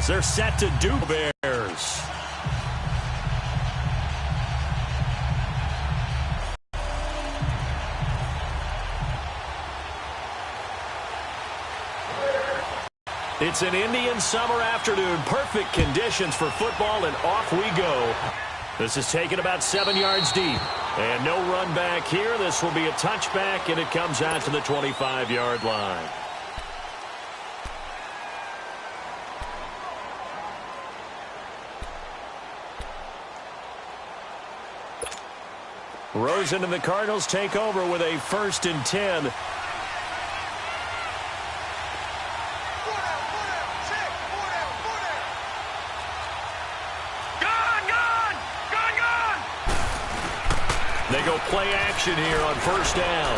themselves. They're set to do Bears. It's an Indian summer afternoon. Perfect conditions for football, and off we go. This is taken about 7 yards deep. And no run back here. This will be a touchback, and it comes out to the 25-yard line. Rosen and the Cardinals take over with a 1st and 10. They go play action here on 1st down.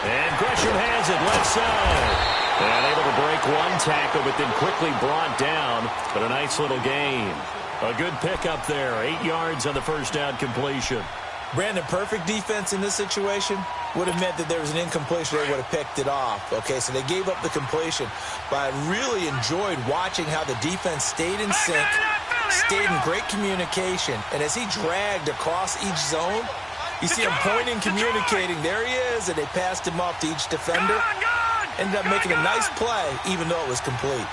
And Gresham has it left side. And able to break one tackle, but then quickly brought down. But a nice little gain. A good pickup there. 8 yards on the 1st down completion. Brandon, perfect defense in this situation would have meant that there was an incompletion. They would have picked it off. Okay, so they gave up the completion. But I really enjoyed watching how the defense stayed in sync, stayed in great communication. And as he dragged across each zone, you see him pointing, communicating. There he is, and they passed him off to each defender. Ended up making a nice play, even though it was complete.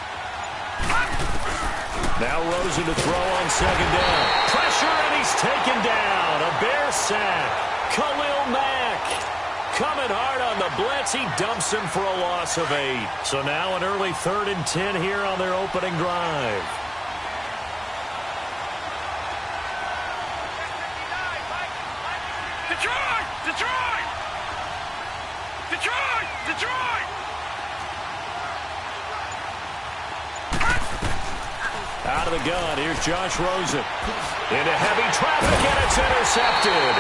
Now Rosen to throw on 2nd down. Pressure, and he's taken down. A Bear sack. Khalil Mack coming hard on the blitz. He dumps him for a loss of 8. So now an early 3rd and 10 here on their opening drive. Detroit! Detroit! Detroit! Detroit! Out of the gun, here's Josh Rosen. Into heavy traffic, and it's intercepted.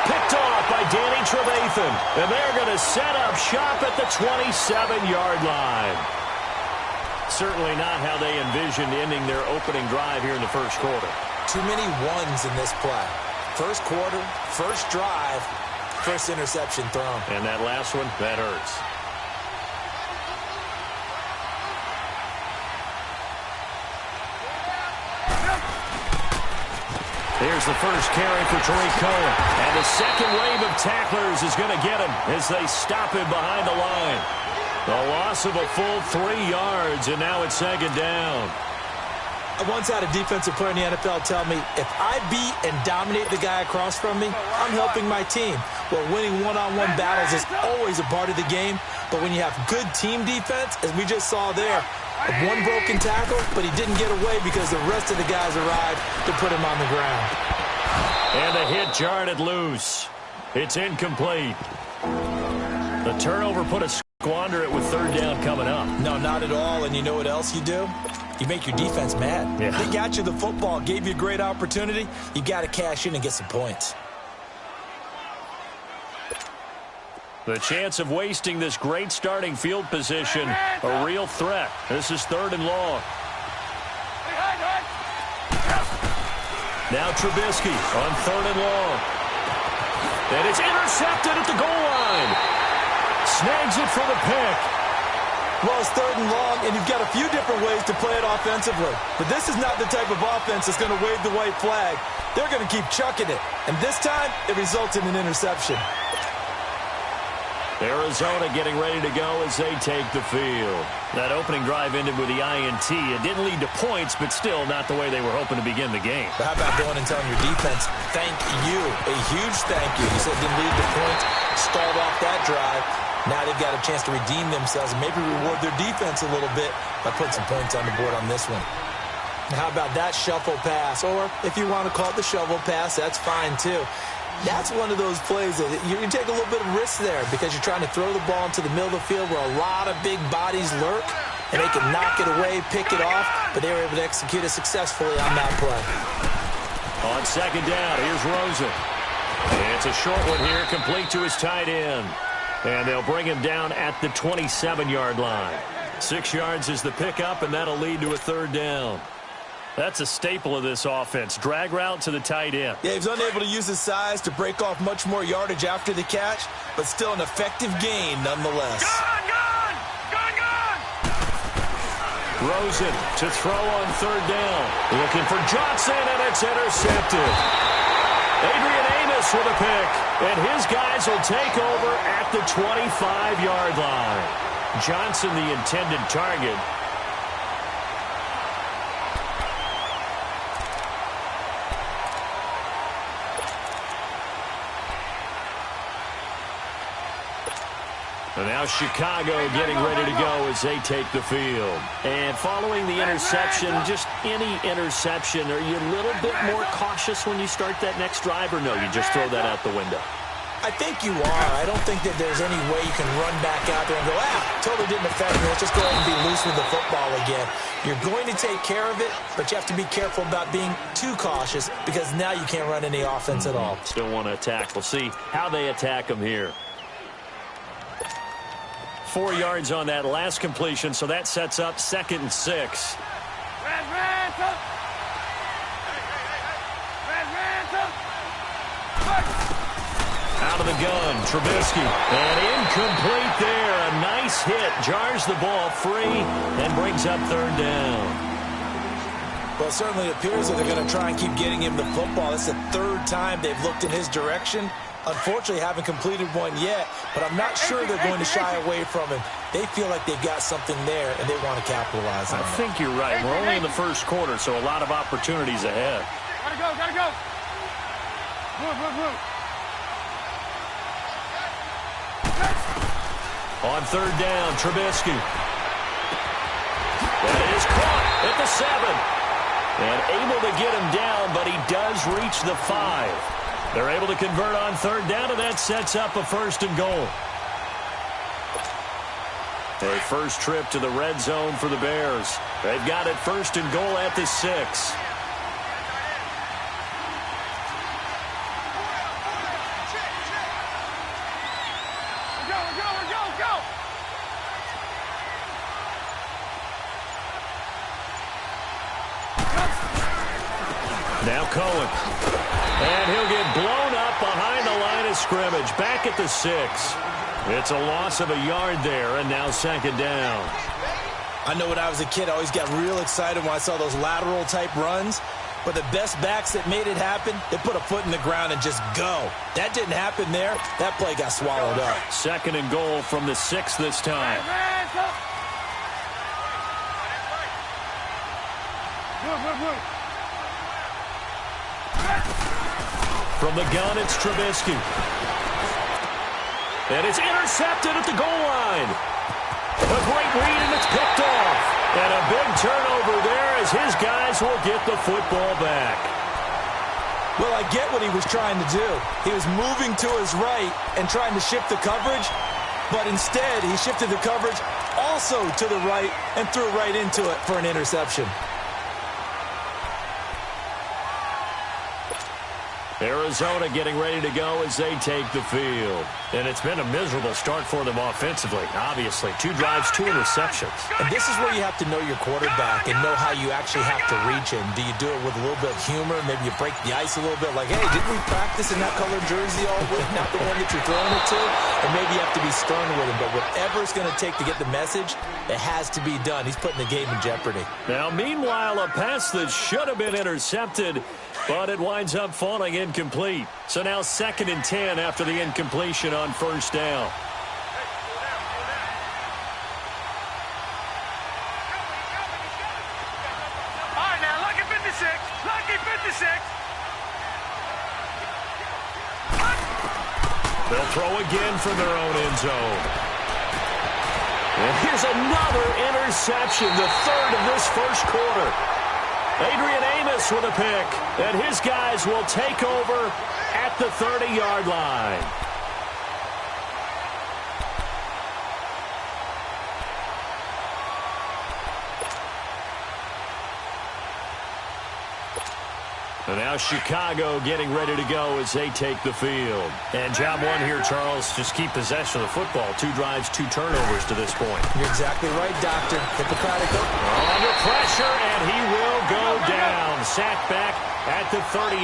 Picked off by Danny Trevathan. And they're going to set up shop at the 27-yard line. Certainly not how they envisioned ending their opening drive here in the 1st quarter. Too many ones in this play. 1st quarter, 1st drive, 1st interception thrown. And that last one, that hurts. Here's the 1st carry for Tariq Cohen. And the 2nd wave of tacklers is going to get him as they stop him behind the line. The loss of a full 3 yards, and now it's 2nd down. I once had a defensive player in the NFL tell me, if I beat and dominate the guy across from me, I'm helping my team. Well, winning one-on-one battles is always a part of the game, but when you have good team defense, as we just saw there, one broken tackle, but he didn't get away because the rest of the guys arrived to put him on the ground. And the hit jarred it loose. It's incomplete. The turnover put a squander it with 3rd down coming up. No, not at all, and you know what else you do? You make your defense mad. Yeah. They got you the football, gave you a great opportunity. You got to cash in and get some points. The chance of wasting this great starting field position, a real threat. This is 3rd and long. Now Trubisky on 3rd and long. And it's intercepted at the goal line. Snags it for the pick. Well, it's 3rd and long, and you've got a few different ways to play it offensively. But this is not the type of offense that's going to wave the white flag. They're going to keep chucking it. And this time, it results in an interception. Arizona getting ready to go as they take the field. That opening drive ended with the INT. It didn't lead to points, but still not the way they were hoping to begin the game. But how about going and telling your defense, thank you, a huge thank you. You said it didn't lead to points, stalled off that drive. Now they've got a chance to redeem themselves and maybe reward their defense a little bit by putting some points on the board on this one. How about that shuffle pass? Or if you want to call it the shovel pass, that's fine too. That's one of those plays that you take a little bit of risk there because you're trying to throw the ball into the middle of the field where a lot of big bodies lurk, and they can knock it away, pick it off, but they were able to execute it successfully on that play. On 2nd down, here's Rosen. It's a short one here, complete to his tight end. And they'll bring him down at the 27-yard line. 6 yards is the pickup, and that'll lead to a 3rd down. That's a staple of this offense. Drag route to the tight end. Yeah, he was unable to use his size to break off much more yardage after the catch, but still an effective gain nonetheless. Gone! Gone! Gone! Gone! Rosen to throw on third down. Looking for Johnson, and it's intercepted. Adrian Amos with a pick, and his guys will take over at the 25-yard line. Johnson, the intended target. And now Chicago getting ready to go as they take the field. And following the interception, just any interception, are you a little bit more cautious when you start that next drive, or no, you just throw that out the window? I think you are. I don't think that there's any way you can run back out there and go, totally didn't affect me. Let's just go ahead and be loose with the football again. You're going to take care of it, but you have to be careful about being too cautious because now you can't run any offense at all. Still want to attack. We'll see how they attack them here. 4 yards on that last completion, so that sets up 2nd and 6. Out of the gun, Trubisky, and incomplete there. A nice hit, jars the ball free, and brings up 3rd down. Well, it certainly appears that they're going to try and keep getting him the football. It's the 3rd time they've looked in his direction. Unfortunately, haven't completed one yet, but I'm not sure they're going to shy away from him. They feel like they've got something there, and they want to capitalize on it. I think you're right. We're only in the 1st quarter, so a lot of opportunities ahead. Gotta go, gotta go. Move. On 3rd down, Trubisky. That is caught at the 7. And able to get him down, but he does reach the 5. They're able to convert on 3rd down, and that sets up a 1st and goal. A first trip to the red zone for the Bears. They've got it 1st and goal at the 6. Go. Now Cohen. And he'll get blown up behind the line of scrimmage. Back at the 6. It's a loss of a yard there, and now 2nd down. I know when I was a kid, I always got real excited when I saw those lateral-type runs. But the best backs that made it happen, they put a foot in the ground and just go. That didn't happen there. That play got swallowed up. 2nd and goal from the 6 this time. Move. From the gun, it's Trubisky. And it's intercepted at the goal line. A great read, and it's picked off. And a big turnover there as his guys will get the football back. Well, I get what he was trying to do. He was moving to his right and trying to shift the coverage, but instead he shifted the coverage also to the right and threw right into it for an interception. Arizona getting ready to go as they take the field. And it's been a miserable start for them offensively. Obviously, 2 drives, 2 interceptions. And this is where you have to know your quarterback and know how you actually have to reach him. Do you do it with a little bit of humor? Maybe you break the ice a little bit like, hey, didn't we practice in that colored jersey all week? Not the one that you're throwing it to? Or maybe you have to be stern with him. But whatever it's going to take to get the message, it has to be done. He's putting the game in jeopardy. Now, meanwhile, a pass that should have been intercepted, but it winds up falling incomplete. So now 2nd and 10 after the incompletion on 1st down. All right, now, lucky 56. Lucky 56. They'll throw again from their own end zone. And here's another interception, the 3rd of this 1st quarter. Adrian Amos with a pick, and his guys will take over at the 30-yard line. And now Chicago getting ready to go as they take the field. And job 1 here, Charles, just keep possession of the football. 2 drives, 2 turnovers to this point. You're exactly right, Doctor. Hippocratic. Under pressure, and he will go down. Sacked back at the 38.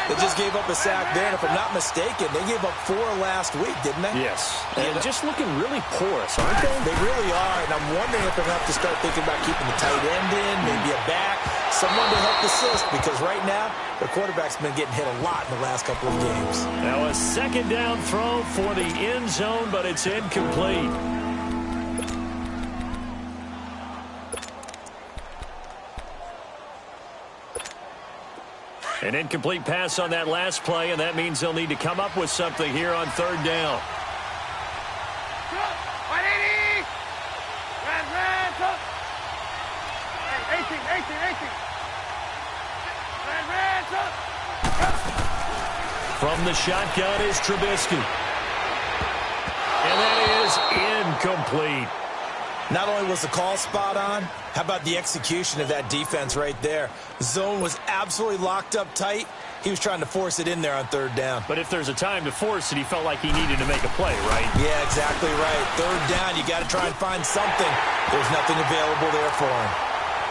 They just gave up a sack there, and if I'm not mistaken, they gave up 4 last week, didn't they? Yes. And just looking really porous, aren't they? They really are, and I'm wondering if they're going to have to start thinking about keeping the tight end in, maybe a back, someone to help assist, because right now, their quarterback's been getting hit a lot in the last couple of games. Now a second down throw for the end zone, but it's incomplete. An incomplete pass on that last play, and that means they'll need to come up with something here on third down. 180! Red, go! Hey, 18, go! From the shotgun is Trubisky. And that is incomplete. Not only was the call spot on, how about the execution of that defense right there? The zone was absolutely locked up tight. He was trying to force it in there on third down. But if there's a time to force it, he felt like he needed to make a play, right? Yeah, exactly right. Third down, you got to try and find something. There's nothing available there for him.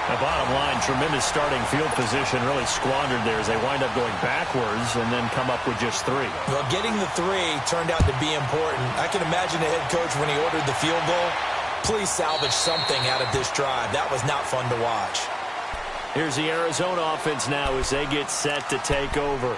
The bottom line, tremendous starting field position, really squandered there as they wind up going backwards and then come up with just 3. Well, getting the 3 turned out to be important. I can imagine the head coach when he ordered the field goal. Please salvage something out of this drive. That was not fun to watch. Here's the Arizona offense now as they get set to take over.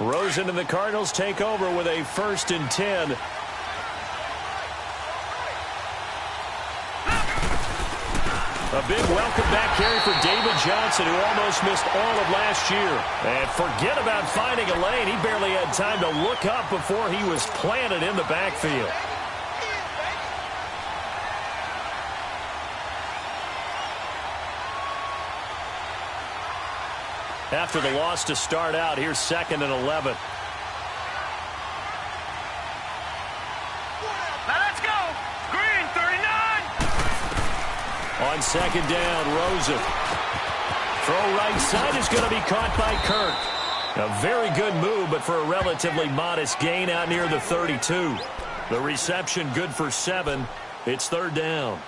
Rosen and the Cardinals take over with a 1st and 10. A big welcome back carry for David Johnson, who almost missed all of last year. And forget about finding a lane. He barely had time to look up before he was planted in the backfield. After the loss to start out, here's 2nd and 11. On 2nd down, Rosen. Throw right side is going to be caught by Kirk. A very good move, but for a relatively modest gain out near the 32. The reception good for 7. It's 3rd down.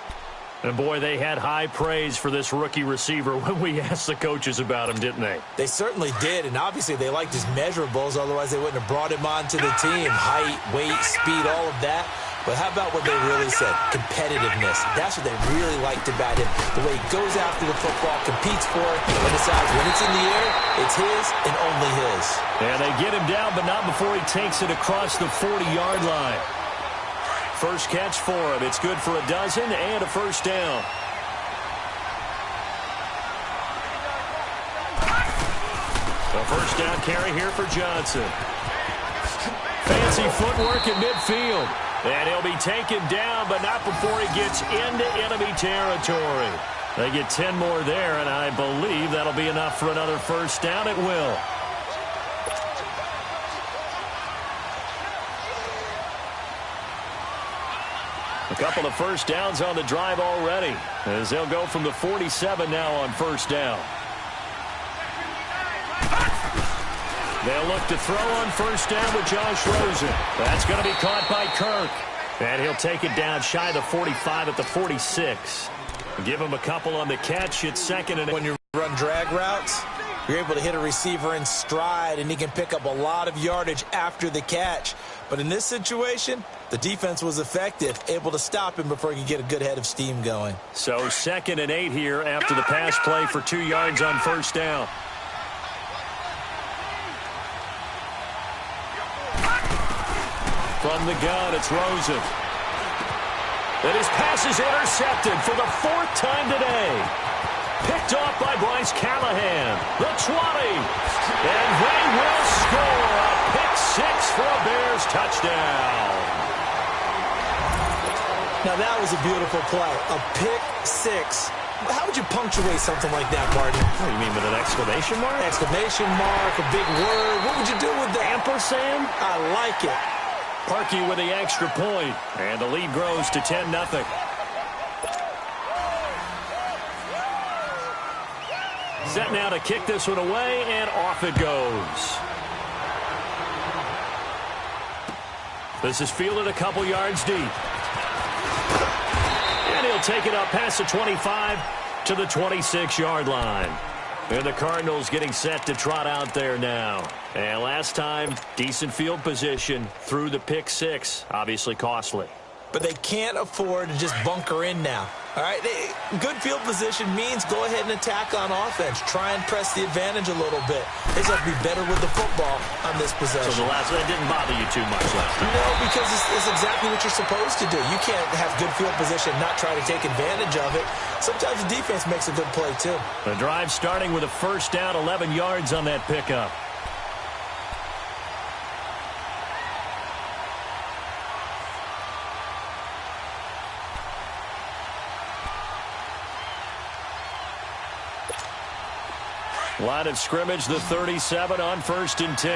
And, boy, they had high praise for this rookie receiver when we asked the coaches about him, didn't they? They certainly did, and obviously they liked his measurables. Otherwise, they wouldn't have brought him onto the team. Height, weight, speed, all of that. But how about what they really said? Competitiveness. That's what they really liked about him. The way he goes after the football, competes for it, and decides when it's in the air, it's his and only his. And they get him down, but not before he takes it across the 40-yard line. First catch for him. It's good for a dozen and a 1st down. A 1st down carry here for Johnson. Fancy footwork in midfield. And he'll be taken down, but not before he gets into enemy territory. They get 10 more there, and I believe that'll be enough for another 1st down. It will. A couple of 1st downs on the drive already, as they'll go from the 47 now on 1st down. They'll look to throw on 1st down with Josh Rosen. That's going to be caught by Kirk. And he'll take it down shy of the 45 at the 46. Give him a couple on the catch. It's 2nd and 8. When you run drag routes, you're able to hit a receiver in stride, and he can pick up a lot of yardage after the catch. But in this situation, the defense was effective, able to stop him before he could get a good head of steam going. So 2nd and 8 here after the pass play for 2 yards on 1st down. From the gun, it's Rosen. And his pass is intercepted for the 4th time today. Picked off by Bryce Callahan. The 20. And they will score a pick 6 for a Bears touchdown. Now that was a beautiful play. A pick 6. How would you punctuate something like that, Martin? What do you mean, with an exclamation mark? Exclamation mark, a big word. What would you do with that? Ampersand? I like it. Parkey with the extra point, and the lead grows to 10-0. Set now to kick this one away, and off it goes. This is fielded a couple yards deep. And he'll take it up past the 25 to the 26-yard line. And the Cardinals getting set to trot out there now. And last time, decent field position through the pick six. Obviously costly. But they can't afford to just bunker in now. All right, good field position means go ahead and attack on offense. Try and press the advantage a little bit. They just have to be better with the football on this possession. So that didn't bother you too much last time? No, because it's exactly what you're supposed to do. You can't have good field position and not try to take advantage of it. Sometimes the defense makes a good play, too. The drive starting with a first down, 11 yards on that pickup. Line of scrimmage, the 37 on 1st and 10.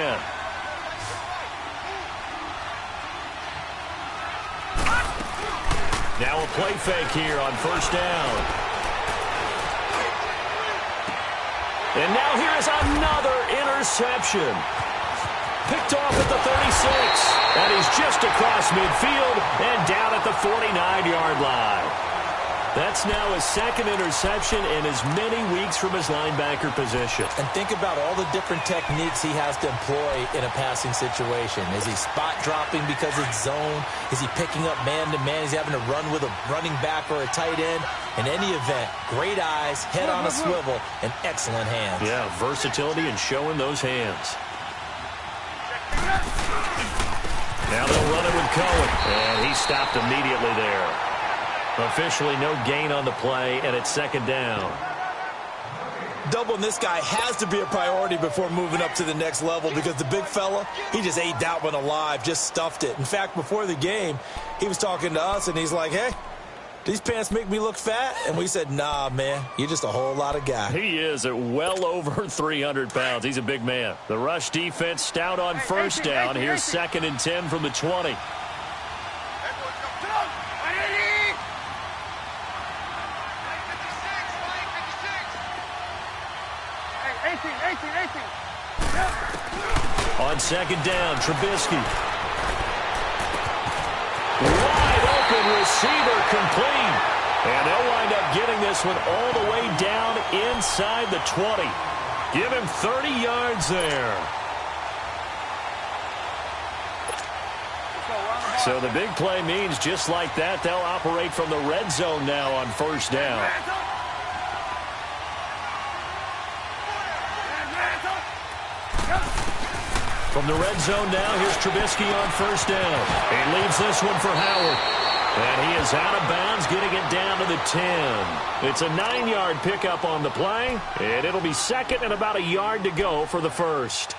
Now a play fake here on 1st down. And now here is another interception. Picked off at the 36. And he's just across midfield and down at the 49-yard line. That's now his second interception in as many weeks from his linebacker position. And think about all the different techniques he has to employ in a passing situation. Is he spot dropping because it's zone? Is he picking up man-to-man? Is he having to run with a running back or a tight end? In any event, great eyes, head on a swivel, and excellent hands. Yeah, versatility and showing those hands. Now they'll run it with Cohen. And he stopped immediately there. Officially no gain on the play, and it's 2nd down. Doubling this guy has to be a priority before moving up to the next level because the big fella, he just ate that one alive, just stuffed it. In fact, before the game, he was talking to us, and he's like, hey, these pants make me look fat? And we said, nah, man, you're just a whole lot of guy. He is at well over 300 pounds. He's a big man. The rush defense stout on 1st down. Here's 2nd and 10 from the 20. 18. On 2nd down, Trubisky. Wide open receiver complete. And they'll wind up getting this one all the way down inside the 20. Give him 30 yards there. So the big play means just like that, they'll operate from the red zone now on 1st down. From the red zone now, here's Trubisky on 1st down. He leaves this one for Howard. And he is out of bounds, getting it down to the 10. It's a 9-yard pickup on the play, and it'll be 2nd and about a yard to go for the 1st.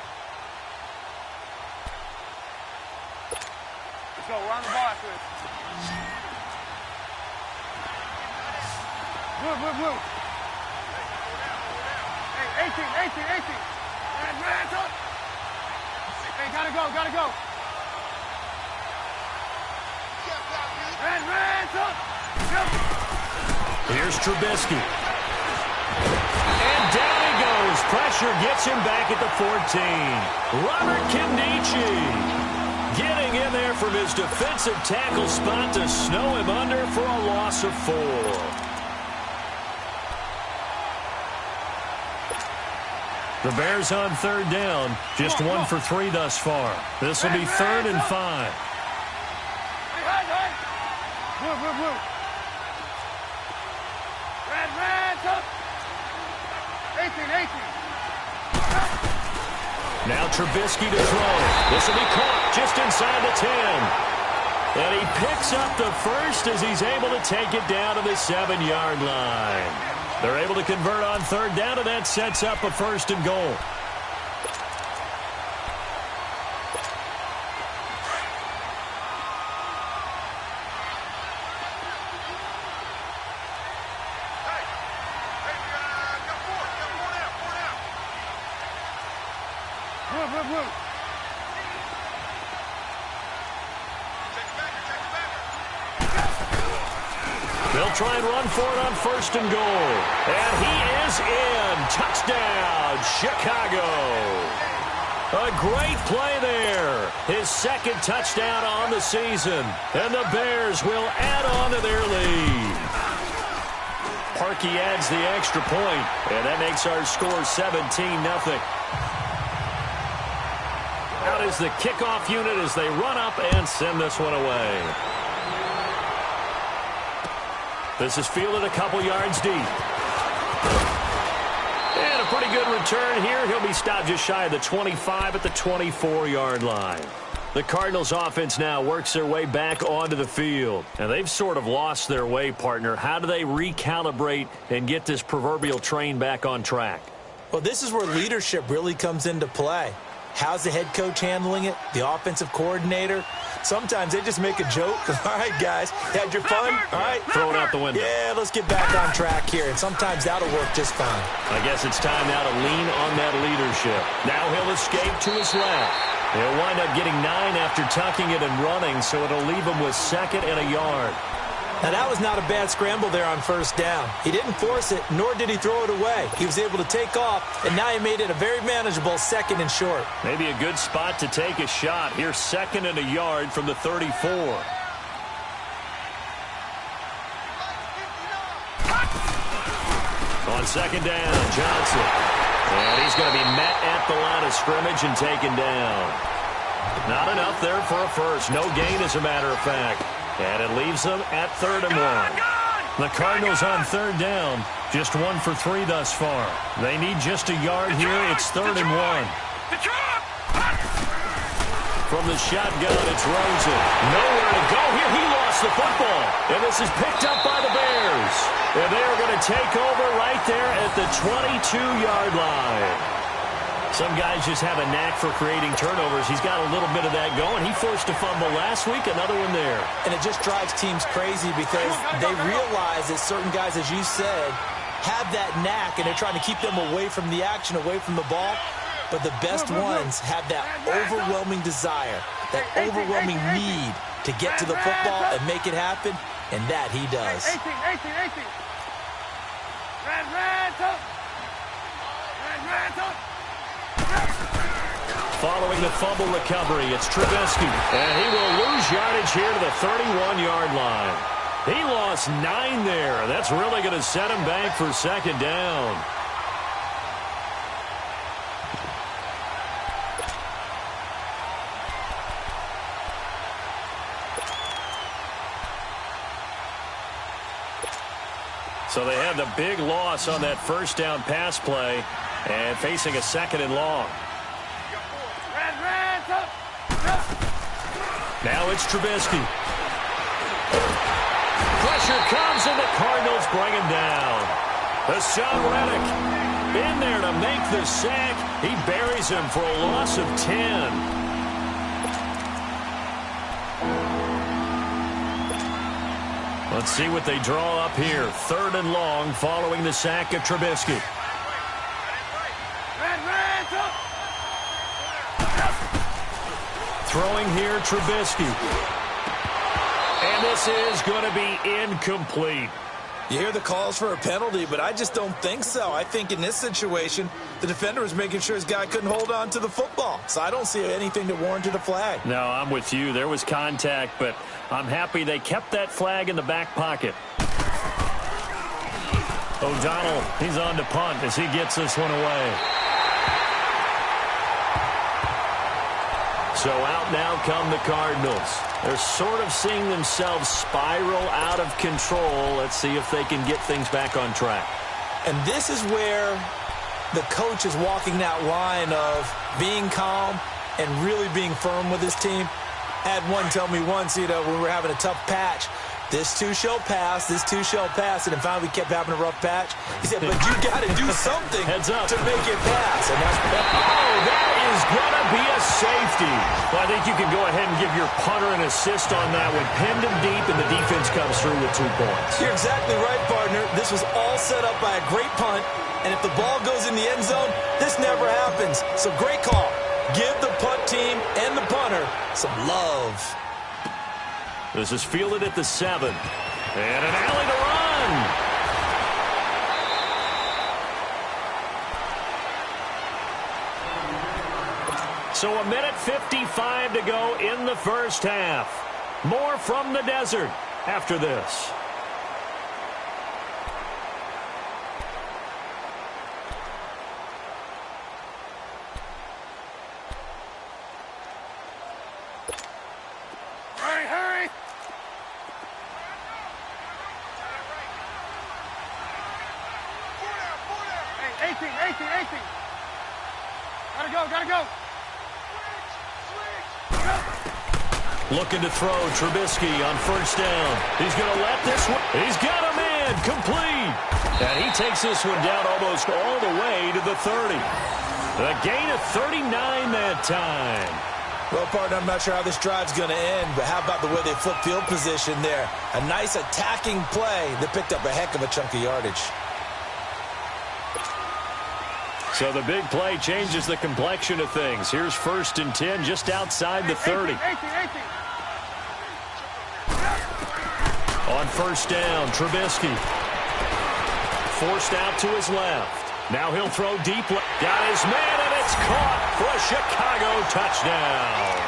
Let's go, we're on the ball, Chris. Blue. Hey, 18. Red up. Hey, gotta go. Red up. Here's Trubisky. And down he goes. Pressure gets him back at the 14. Robert Kimdichie getting in there from his defensive tackle spot to snow him under for a loss of 4. The Bears on 3rd down, just 1 for 3 thus far. This will be 3rd and 5. Blue. Red up. 18. Now Trubisky to throw. This will be caught just inside the 10. And he picks up the first as he's able to take it down to the 7-yard line. They're able to convert on 3rd down, and that sets up a 1st and goal. Blue. They'll try and run for it on 1st and goal. And he is in. touchdown, Chicago. A great play there. His second touchdown on the season. And the Bears will add on to their lead. Parkey adds the extra point, and that makes our score 17-0. Out is the kickoff unit as they run up and send this one away. This is fielded a couple yards deep. And a pretty good return here. He'll be stopped just shy of the 25 at the 24-yard line. The Cardinals offense now works their way back onto the field. And they've sort of lost their way, partner. How do they recalibrate and get this proverbial train back on track? Well, this is where leadership really comes into play. How's the head coach handling it? The offensive coordinator? Sometimes they just make a joke. All right, guys, had your fun? All right. Throw it out the window. Yeah, let's get back on track here. And sometimes that'll work just fine. I guess it's time now to lean on that leadership. Now he'll escape to his left. He'll wind up getting 9 after tucking it and running, so it'll leave him with 2nd and a yard. Now, that was not a bad scramble there on first down. He didn't force it, nor did he throw it away. He was able to take off, and now he made it a very manageable 2nd and short. Maybe a good spot to take a shot. Here's 2nd and a yard from the 34. On 2nd down, Johnson. And he's going to be met at the line of scrimmage and taken down. Not enough there for a first. No gain, as a matter of fact. And it leaves them at 3rd and 1. The Cardinals on 3rd down. Just 1 for 3 thus far. They need just a yard here. It's 3rd and 1. From the shotgun, it's Rosen. Nowhere to go here. He lost the football. And this is picked up by the Bears. And they are going to take over right there at the 22-yard line. Some guys just have a knack for creating turnovers. He's got a little bit of that going. He forced a fumble last week, another one there. And it just drives teams crazy because they realize that certain guys, as you said, have that knack, and they're trying to keep them away from the action, away from the ball. But the best ones have that overwhelming desire, that overwhelming need to get to the football and make it happen, and that he does. 18. Following the fumble recovery, it's Trubisky. And he will lose yardage here to the 31-yard line. He lost 9 there. That's really going to set him back for 2nd down. So they had the big loss on that first down pass play and facing a 2nd and long. Now it's Trubisky. Pressure comes, and the Cardinals bring him down. Hassan Reddick in there to make the sack. He buries him for a loss of 10. Let's see what they draw up here. 3rd and long following the sack of Trubisky. Throwing here, Trubisky. And this is going to be incomplete. You hear the calls for a penalty, but I just don't think so. I think in this situation, the defender was making sure his guy couldn't hold on to the football. So I don't see anything that warranted a flag. No, I'm with you. There was contact, but I'm happy they kept that flag in the back pocket. O'Donnell, he's on to punt as he gets this one away. So out now come the Cardinals. They're sort of seeing themselves spiral out of control. Let's see if they can get things back on track. And this is where the coach is walking that line of being calm and really being firm with his team. I had one tell me once, when we were having a tough patch, this too shall pass, this too shall pass, and then finally we kept having a rough patch. He said, but you got to do something to make it pass. And that's that is going to be a safety. Well, I think you can go ahead and give your punter an assist on that one. Pinned him deep, and the defense comes through with 2 points. You're exactly right, partner. This was all set up by a great punt, and if the ball goes in the end zone, this never happens. So great call. Give the punt team and the punter some love. This is fielded at the 7. And an alley to run. So 1:55 to go in the first half. More from the desert after this. Hurry! 18. Gotta go. Looking to throw Trubisky on first down. He's going to let this one. He's got a man complete. And he takes this one down almost all the way to the 30. A gain of 39 that time. Well, partner, I'm not sure how this drive's going to end, but how about the way they flip field position there? A nice attacking play that picked up a heck of a chunk of yardage. So the big play changes the complexion of things. Here's 1st and 10 just outside the 30. 18. On first down, Trubisky. Forced out to his left. Now he'll throw deep. Got his man, and it's caught for a Chicago touchdown.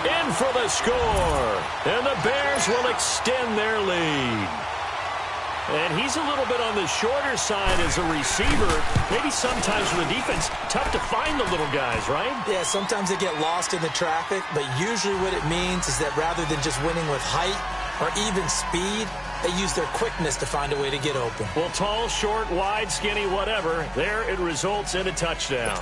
In for the score. And the Bears will extend their lead. And he's a little bit on the shorter side as a receiver. Maybe sometimes for the defense, tough to find the little guys, right? Yeah, sometimes they get lost in the traffic, but usually what it means is that rather than just winning with height or even speed, they use their quickness to find a way to get open. Well, tall, short, wide, skinny, whatever, there it results in a touchdown.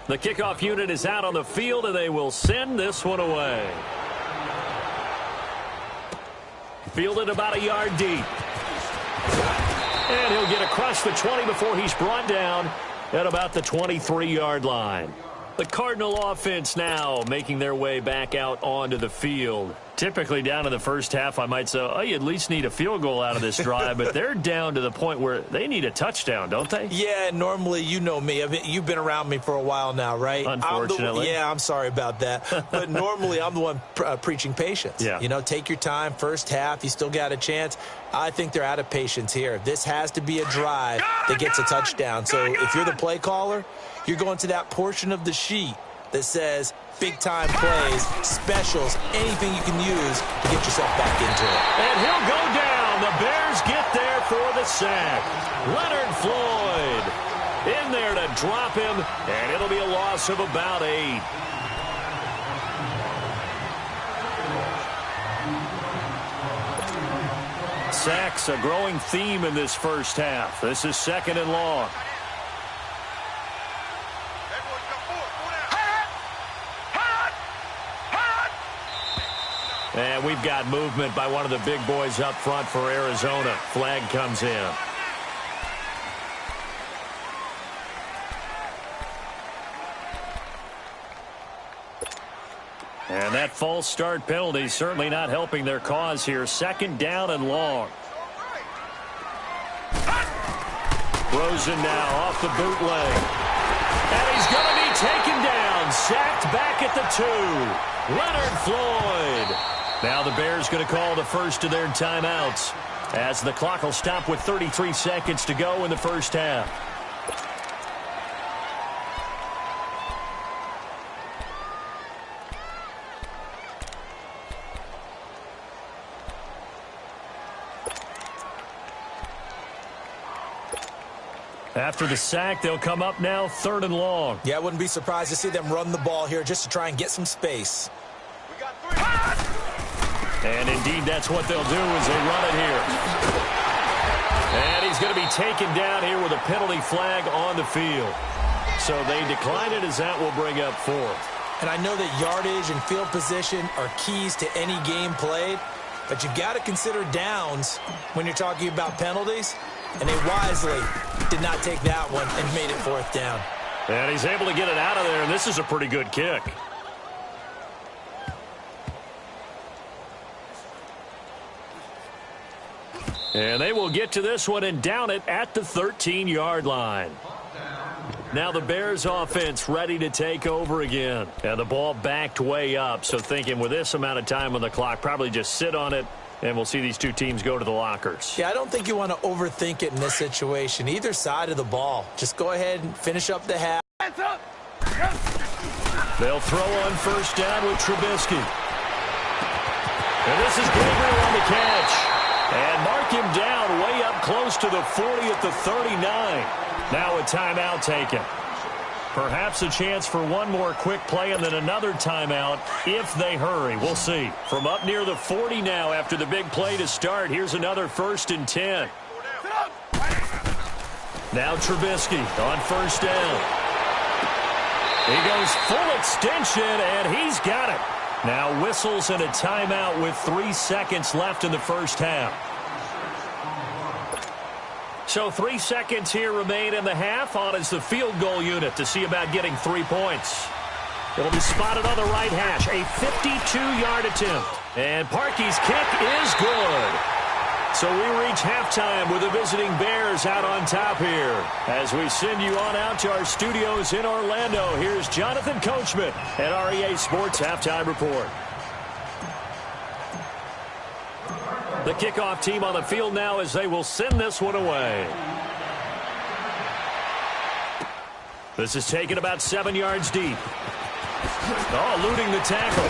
The kickoff unit is out on the field, and they will send this one away. Fielded about a yard deep. And he'll get across the 20 before he's brought down at about the 23-yard line. The Cardinal offense now making their way back out onto the field. Typically down in the first half, I might say, oh, you at least need a field goal out of this drive, but they're down to the point where they need a touchdown, don't they? Yeah, normally, you know me. I mean, you've been around me for a while now, right? Unfortunately. I'm sorry about that. But normally, I'm the one preaching patience. Yeah. You know, take your time. First half, you still got a chance. I think they're out of patience here. This has to be a drive that gets a touchdown. So if you're the play caller, you're going to that portion of the sheet that says big-time plays, specials, anything you can use to get yourself back into it. And he'll go down. The Bears get there for the sack. Leonard Floyd in there to drop him, and it'll be a loss of about 8. Sacks, a growing theme in this first half. This is 2nd and long. And we've got movement by one of the big boys up front for Arizona. Flag comes in. And that false start penalty certainly not helping their cause here. 2nd down and long. Rosen now off the bootleg. And he's going to be taken down. Sacked back at the 2. Leonard Floyd. Now the Bears going to call the first of their timeouts as the clock will stop with 33 seconds to go in the first half. After the sack, they'll come up now 3rd and long. Yeah, I wouldn't be surprised to see them run the ball here just to try and get some space. And indeed, that's what they'll do as they run it here. And he's going to be taken down here with a penalty flag on the field. So they decline it as that will bring up 4th. And I know that yardage and field position are keys to any game played, but you've got to consider downs when you're talking about penalties. And they wisely did not take that one and made it 4th down. And he's able to get it out of there, and this is a pretty good kick. And they will get to this one and down it at the 13-yard line. Now the Bears offense ready to take over again. And the ball backed way up, so thinking with this amount of time on the clock, probably just sit on it And we'll see these two teams go to the lockers. Yeah, I don't think you want to overthink it in this situation. Either side of the ball. Just go ahead and finish up the half. Hands up. They'll throw on first down with Trubisky. And this is Gabriel on the catch. And mark him down way up close to the 40 at the 39. Now a timeout taken. Perhaps a chance for one more quick play and then another timeout if they hurry. We'll see. From up near the 40 now after the big play to start, here's another 1st and 10. Now Trubisky on first down. He goes full extension, and he's got it. Now whistles and a timeout with 3 seconds left in the first half. So 3 seconds here remain in the half. On is the field goal unit to see about getting 3 points. It'll be spotted on the right hash. A 52-yard attempt. And Parkey's kick is good. So we reach halftime with the visiting Bears out on top here. As we send you on out to our studios in Orlando, here's Jonathan Coachman at REA Sports Halftime Report. The kickoff team on the field now as they will send this one away. This is taken about 7 yards deep. Oh, eluding the tackle.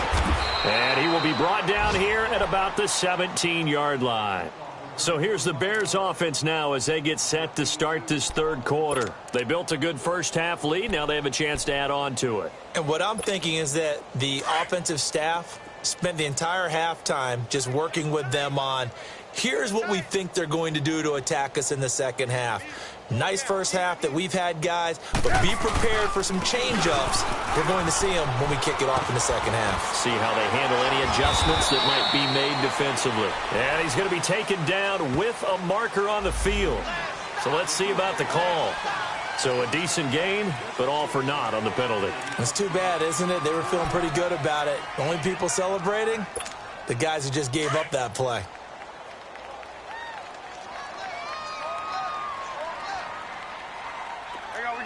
And he will be brought down here at about the 17-yard line. So here's the Bears offense now as they get set to start this third quarter. They built a good first half lead. Now they have a chance to add on to it. And what I'm thinking is that the offensive staff spent the entire halftime just working with them on, here's what we think they're going to do to attack us in the second half. Nice first half that we've had, guys, but be prepared for some change-ups. We're going to see them when we kick it off in the second half. See how they handle any adjustments that might be made defensively. And he's going to be taken down with a marker on the field. So let's see about the call. So a decent gain, but all for naught on the penalty. It's too bad, isn't it? They were feeling pretty good about it. Only people celebrating, the guys who just gave up that play.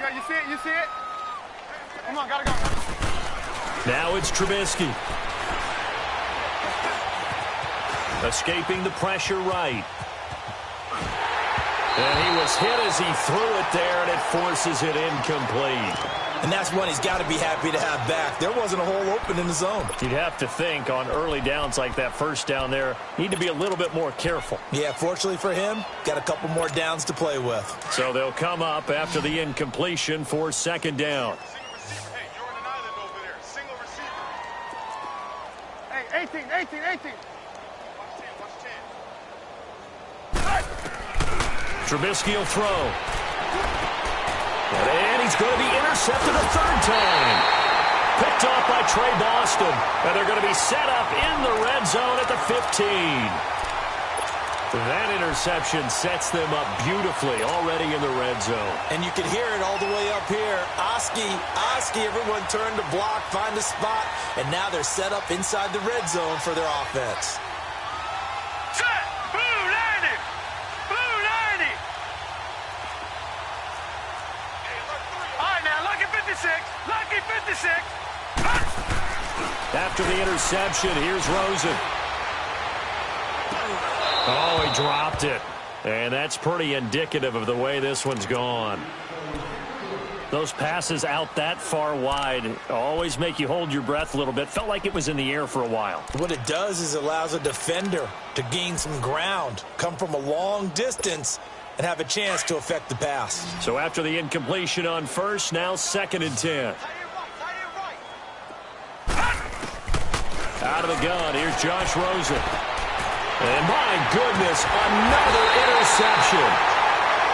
You see it? You see it? Come on, gotta go. Now it's Trubisky. Escaping the pressure right. And he was hit as he threw it there, and it forces it incomplete. And that's one he's got to be happy to have back. There wasn't a hole open in the zone. You'd have to think on early downs like that first down there, need to be a little bit more careful. Yeah, fortunately for him, got a couple more downs to play with. So they'll come up after the incompletion for second down. Hey, you're on an island over there. Single receiver. Hey, 18. Watch 10. Trubisky will throw. And he's going to be intercepted a third time. Picked off by Trey Boston. And they're going to be set up in the red zone at the 15. That interception sets them up beautifully already in the red zone. And you can hear it all the way up here. Oski, everyone turned to block, find a spot, and now they're set up inside the red zone for their offense. Set! Blue 90! Blue 90! All right, now, lucky 56. Lucky 56. After the interception, here's Rosen. Oh, he dropped it. And that's pretty indicative of the way this one's gone. Those passes out that far wide always make you hold your breath a little bit. Felt like it was in the air for a while. What it does is it allows a defender to gain some ground, come from a long distance, and have a chance to affect the pass. So after the incompletion on first, now 2nd and 10. Out of the gun, here's Josh Rosen. And my goodness, another interception.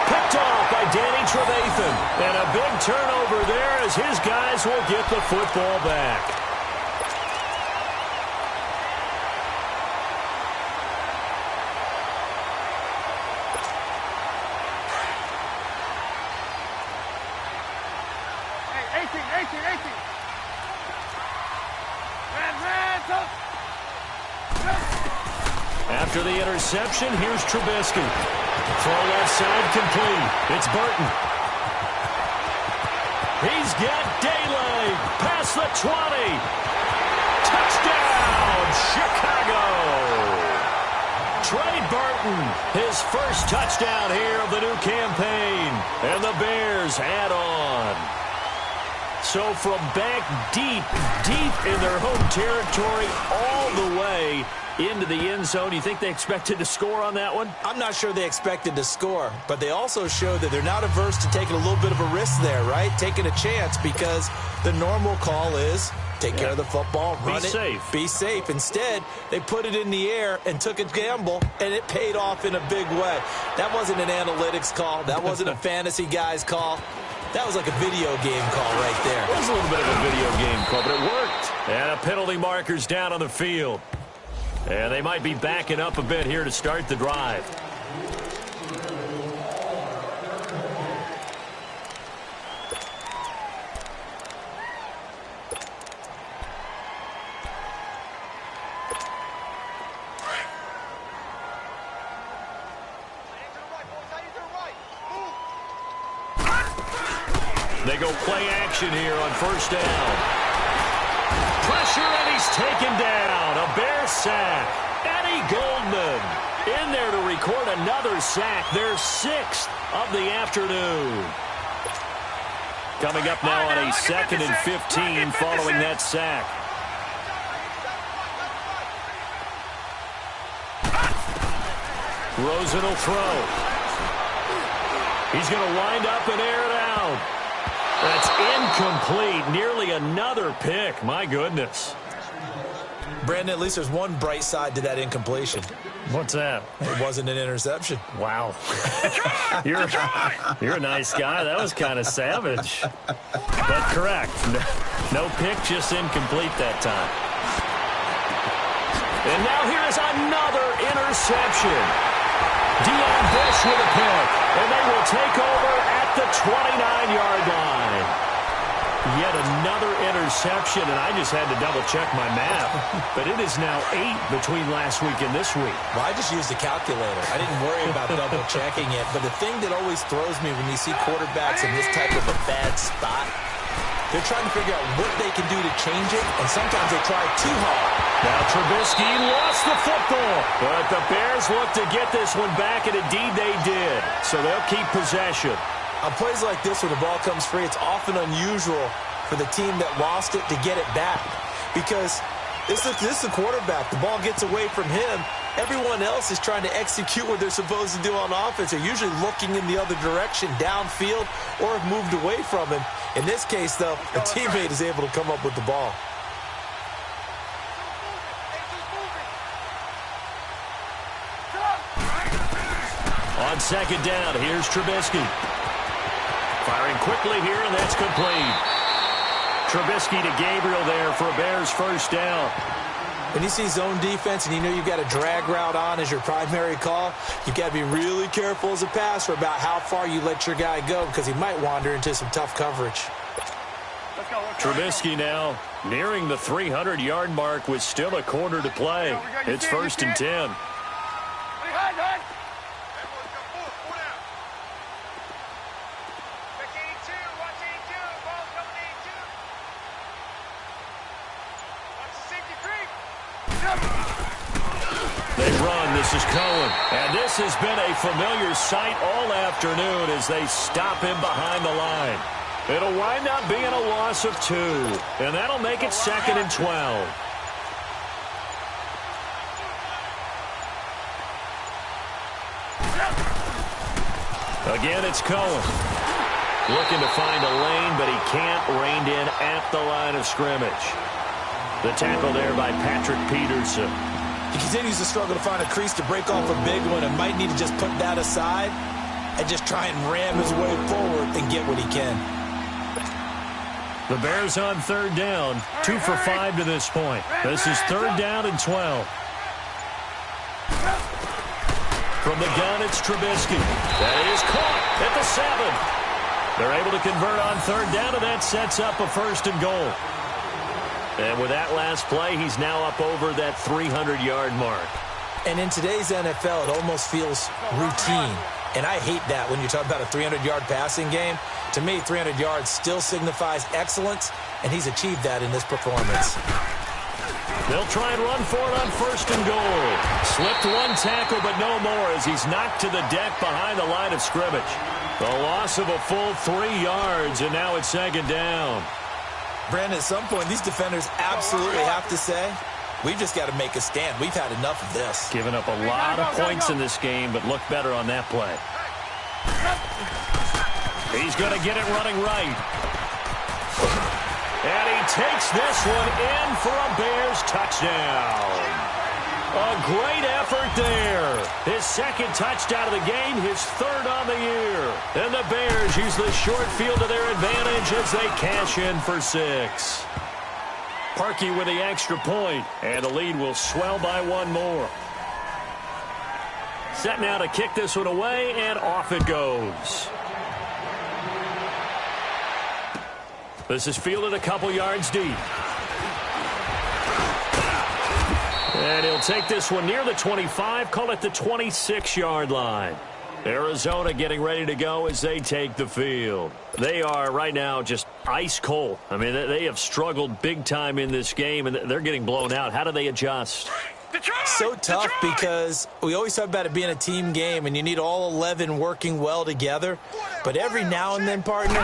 Picked off by Danny Trevathan. And a big turnover there as his guys will get the football back. Hey, 18. Red, up. After the interception, here's Trubisky. Throw left side complete. It's Burton. He's got daylight past the 20. Touchdown, Chicago. Trey Burton, his first touchdown here of the new campaign. And the Bears add on. So from back deep in their home territory all the way into the end zone, you think they expected to score on that one? I'm not sure they expected to score, but they also showed that they're not averse to taking a little bit of a risk there, right? Taking a chance, because the normal call is take care of the football, run it, be safe. Instead, they put it in the air and took a gamble, and it paid off in a big way. That wasn't an analytics call. That wasn't a fantasy guy's call. That was like a video game call right there. It was a little bit of a video game call, but it worked. And a penalty marker's down on the field. And they might be backing up a bit here to start the drive. They go play action here on first down. Pressure, and he's taken down. A Bear sack. Eddie Goldman in there to record another sack. Their 6th of the afternoon. Coming up now on a 2nd and 15 following that sack. Rosen will throw. He's going to wind up and air it out. That's incomplete. Nearly another pick. My goodness. Brandon, at least there's one bright side to that incompletion. What's that? It wasn't an interception. Wow. You're a nice guy. That was kind of savage. But correct. No pick, just incomplete that time. And now here's another interception. Deion Bush with a pick. And they will take over at the 29-yard line. Yet another interception, and I just had to double-check my math. But it is now 8 between last week and this week. Well, I just used a calculator. I didn't worry about double-checking it. But the thing that always throws me when you see quarterbacks in this type of a bad spot, they're trying to figure out what they can do to change it, and sometimes they try too hard. Now Trubisky lost the football, but the Bears look to get this one back, and indeed they did. So they'll keep possession. On plays like this where the ball comes free, it's often unusual for the team that lost it to get it back, because this is the quarterback. The ball gets away from him. Everyone else is trying to execute what they're supposed to do on offense. They're usually looking in the other direction, downfield, or have moved away from him. In this case, though, a teammate is able to come up with the ball. On second down, here's Trubisky. Firing quickly here, and that's complete. Trubisky to Gabriel there for a Bears first down. When you see zone defense and you know you've got a drag route on as your primary call, you've got to be really careful as a passer about how far you let your guy go, because he might wander into some tough coverage. Trubisky now nearing the 300-yard mark with still a quarter to play. It's first and 10. They run. This is Cohen. And this has been a familiar sight all afternoon as they stop him behind the line. It'll wind up being a loss of 2. And that'll make it 2nd and 12. Again, it's Cohen. Looking to find a lane, but he can't. Reined in at the line of scrimmage. The tackle there by Patrick Peterson. He continues to struggle to find a crease to break off a big one, and might need to just put that aside and just try and ram his way forward and get what he can. The Bears on third down, 2 for 5 to this point. This is third down and 12. From the gun, it's Trubisky. That is caught at the 7. They're able to convert on third down, and that sets up a first and goal. And with that last play, he's now up over that 300-yard mark. And in today's NFL, it almost feels routine. And I hate that when you talk about a 300-yard passing game. To me, 300 yards still signifies excellence, and he's achieved that in this performance. They'll try and run for it on first and goal. Slipped one tackle, but no more as he's knocked to the deck behind the line of scrimmage. The loss of a full 3 yards, and now it's second down. Brandon, at some point, these defenders absolutely have to say, we've just got to make a stand. We've had enough of this. Given up a lot of points in this game, but look better on that play. He's going to get it running right. And he takes this one in for a Bears touchdown. A great effort there. His second touchdown of the game, his third on the year. And the Bears use the short field to their advantage as they cash in for 6. Parkey with the extra point, and the lead will swell by 1 more. Set now to kick this one away, and off it goes. This is fielded a couple yards deep. And he'll take this one near the 25, call it the 26-yard line. Arizona getting ready to go as they take the field. They are right now just ice cold. I mean, they have struggled big time in this game, and they're getting blown out. How do they adjust? So tough because we always talk about it being a team game, and you need all 11 working well together. But every now and then, partner,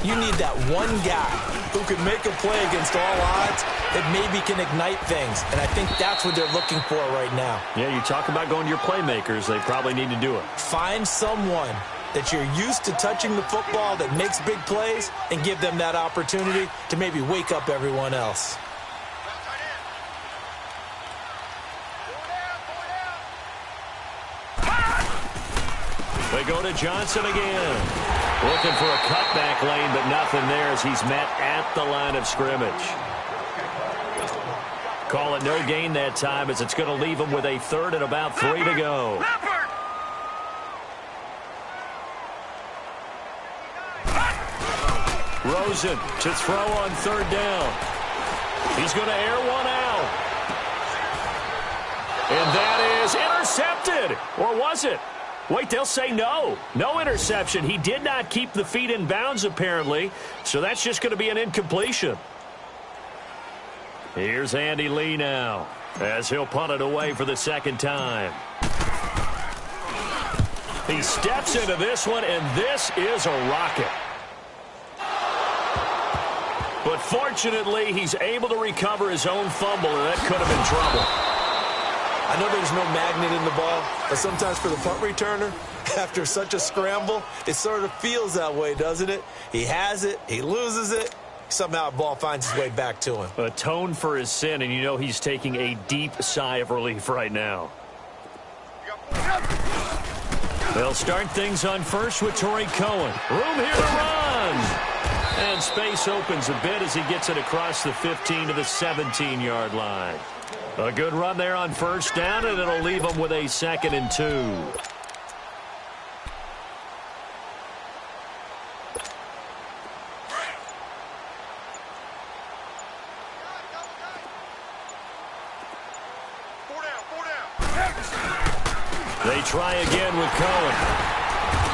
you need that one guy who can make a play against all odds that maybe can ignite things. And I think that's what they're looking for right now. Yeah, you talk about going to your playmakers. They probably need to do it. Find someone that you're used to touching the football that makes big plays and give them that opportunity to maybe wake up everyone else. They go to Johnson again. Looking for a cutback lane, but nothing there as he's met at the line of scrimmage. Call it no gain that time as it's going to leave him with a third and about 3 to go. Rosen to throw on third down. He's going to air one out. And that is intercepted. Or was it? Wait, they'll say no. No interception. He did not keep the feet in bounds, apparently. So that's just going to be an incompletion. Here's Andy Lee now as he'll punt it away for the second time. He steps into this one, and this is a rocket. But fortunately, he's able to recover his own fumble, and that could have been trouble. I know there's no magnet in the ball, but sometimes for the punt returner, after such a scramble, it sort of feels that way, doesn't it? He has it, he loses it, somehow the ball finds its way back to him. Atone for his sin, and you know he's taking a deep sigh of relief right now. They'll start things on first with Torrey Cohen. Room here to run. And space opens a bit as he gets it across the 15 to the 17-yard line. A good run there on first down, and it'll leave them with a 2nd and 2. They try again with Cohen.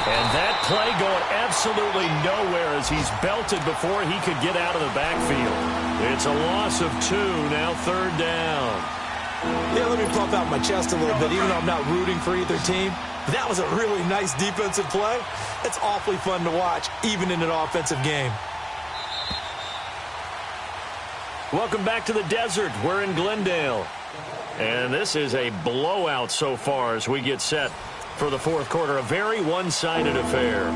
And that play going absolutely nowhere as he's belted before he could get out of the backfield. It's a loss of 2, now third down. Yeah, let me pump out my chest a little bit, even though I'm not rooting for either team. That was a really nice defensive play. It's awfully fun to watch, even in an offensive game. Welcome back to the desert. We're in Glendale. And this is a blowout so far as we get set for the fourth quarter. A very one-sided affair.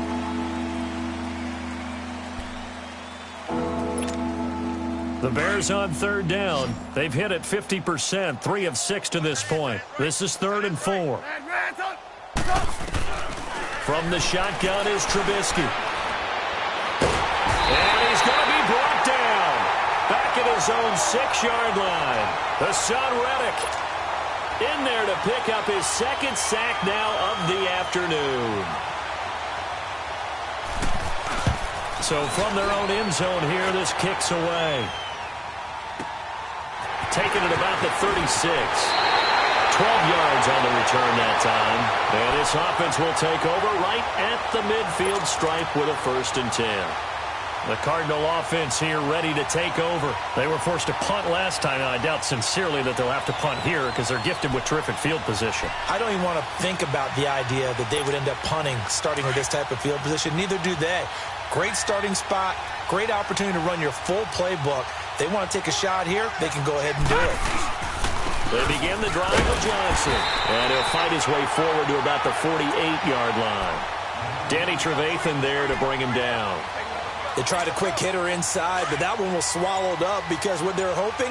The Bears on third down. They've hit it 50%, 3 of 6 to this point. This is 3rd and 4. From the shotgun is Trubisky. And he's going to be brought down. Back at his own 6-yard line. The son Reddick in there to pick up his 2nd sack now of the afternoon. So from their own end zone here, this kicks away. Taking it about the 36. 12 yards on the return that time. And this offense will take over right at the midfield stripe with a 1st and 10. The Cardinal offense here ready to take over. They were forced to punt last time, and I doubt sincerely that they'll have to punt here because they're gifted with terrific field position. I don't even want to think about the idea that they would end up punting starting with this type of field position. Neither do they. Great starting spot, great opportunity to run your full playbook. They want to take a shot here, they can go ahead and do it. They begin the drive with Johnson, and he'll fight his way forward to about the 48-yard line. Danny Trevathan there to bring him down. They tried a quick hitter inside, but that one was swallowed up because what they're hoping,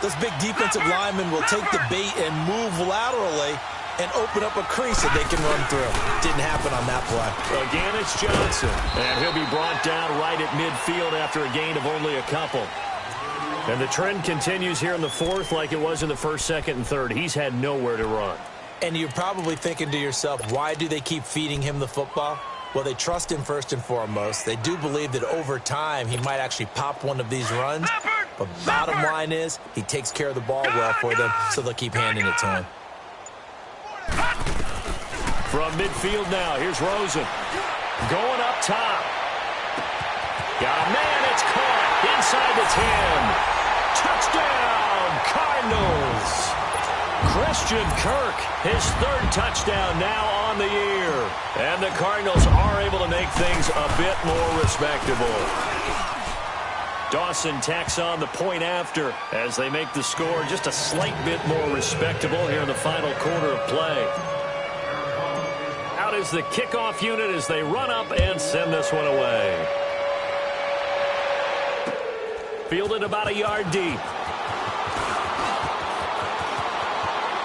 those big defensive linemen will take the bait and move laterally and open up a crease that they can run through. Didn't happen on that play. Again, it's Johnson, and he'll be brought down right at midfield after a gain of only a couple. And the trend continues here in the fourth like it was in the first, second, and third. He's had nowhere to run. And you're probably thinking to yourself, why do they keep feeding him the football? Well, they trust him first and foremost. They do believe that over time he might actually pop one of these runs. But bottom line is he takes care of the ball well for them, so they'll keep handing it to him. From midfield now, here's Rosen. Going up top. Got a man, it's caught inside the 10. Touchdown, Cardinals. Christian Kirk, his third touchdown now on the year. And the Cardinals are able to make things a bit more respectable. Dawson tacks on the point after as they make the score just a slight bit more respectable here in the final quarter of play. Out is the kickoff unit as they run up and send this one away. Fielded about a yard deep.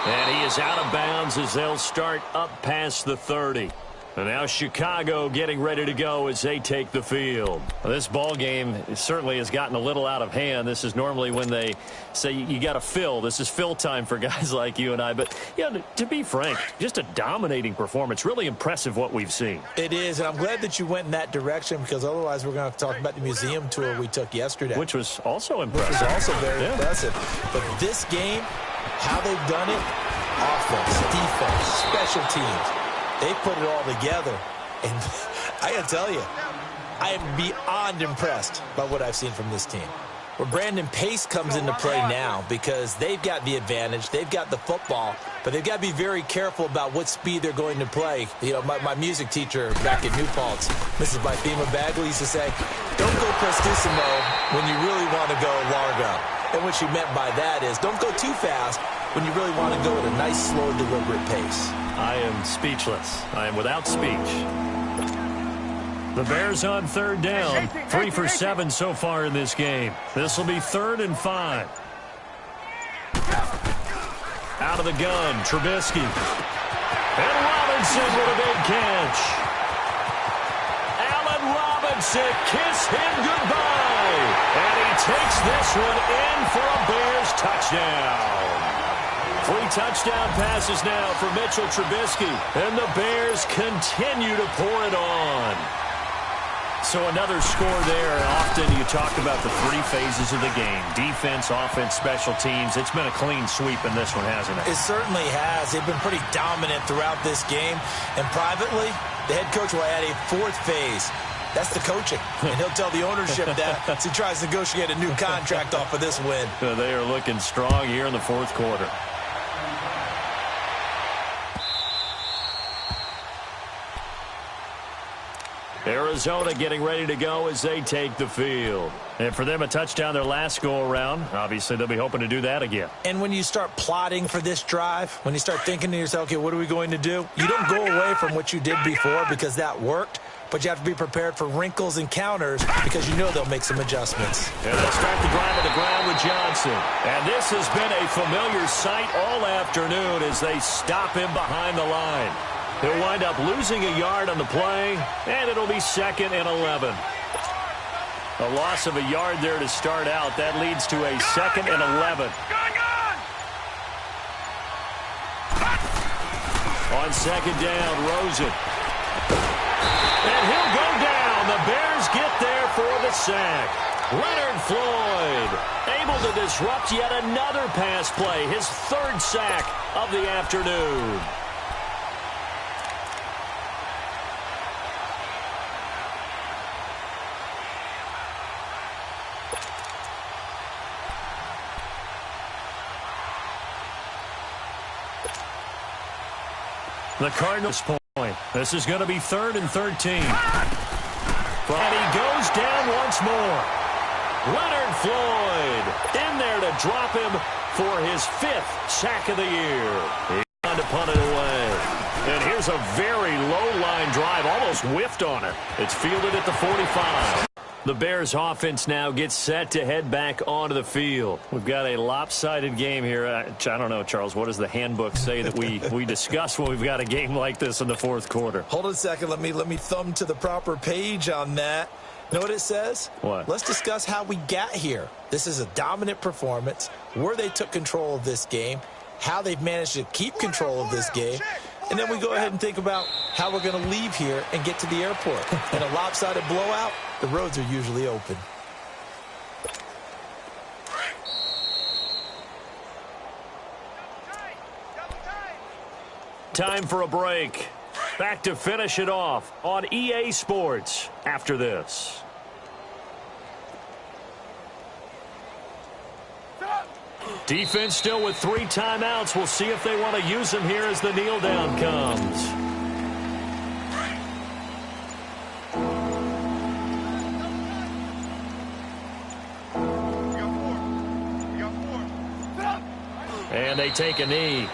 And he is out of bounds as they'll start up past the 30. And now Chicago getting ready to go as they take the field. Well, this ball game certainly has gotten a little out of hand. This is normally when they say you got to fill. This is fill time for guys like you and I. But, you know, to be frank, just a dominating performance. Really impressive what we've seen. It is, and I'm glad that you went in that direction because otherwise we're going to have to talk about the museum tour we took yesterday. Which was also impressive. Which was also very impressive. But this game, how they've done it, offense, defense, special teams, they put it all together, and I got to tell you, I am beyond impressed by what I've seen from this team. Where Brandon Pace comes into play now because they've got the advantage, they've got the football, but they've got to be very careful about what speed they're going to play. You know, my music teacher back at New Paltz, Mrs. Bythema Bagley, used to say, don't go prestissimo when you really want to go largo. And what she meant by that is don't go too fast when you really want to go at a nice, slow, deliberate pace. I am speechless. I am without speech. The Bears on third down. 3 for 7 so far in this game. This will be 3rd and 5. Out of the gun, Trubisky. And Robinson with a big catch. Allen Robinson, kiss him goodbye. And he takes this one in for a Bears touchdown. 3 touchdown passes now for Mitchell Trubisky. And the Bears continue to pour it on. So another score there. Often you talk about the 3 phases of the game. Defense, offense, special teams. It's been a clean sweep in this one, hasn't it? It certainly has. They've been pretty dominant throughout this game. And privately, the head coach will add a 4th phase. That's the coaching. And he'll tell the ownership that as he tries to negotiate a new contract off of this win. They are looking strong here in the 4th quarter. Arizona getting ready to go as they take the field. And for them, a touchdown their last go-around. Obviously, they'll be hoping to do that again. And when you start plotting for this drive, when you start thinking to yourself, okay, what are we going to do? You don't go away from what you did before because that worked, but you have to be prepared for wrinkles and counters because you know they'll make some adjustments. And they'll start the drive on the ground with Johnson. And this has been a familiar sight all afternoon as they stop him behind the line. He'll wind up losing a yard on the play, and it'll be 2nd and 11. A loss of a yard there to start out. That leads to a 2nd and 11. On 2nd down, Rosen. And he'll go down. The Bears get there for the sack. Leonard Floyd able to disrupt yet another pass play. His 3rd sack of the afternoon. The Cardinals point. This is going to be 3rd and 13. And he goes down once more. Leonard Floyd in there to drop him for his 5th sack of the year. He's trying to punt it away. And here's a very low-line drive, almost whiffed on it. It's fielded at the 45. The Bears offense now gets set to head back onto the field. We've got a lopsided game here. I don't know, Charles, what does the handbook say that we discuss when we've got a game like this in the 4th quarter? Hold on a second. Let me thumb to the proper page on that. Know what it says? What? Let's discuss how we got here. This is a dominant performance, where they took control of this game, how they've managed to keep control of this game, and then we go ahead and think about how we're going to leave here and get to the airport. In a lopsided blowout, the roads are usually open. Time for a break. Back to finish it off on EA Sports after this. Defense still with 3 timeouts. We'll see if they want to use them here as the kneel down comes. And they take a knee.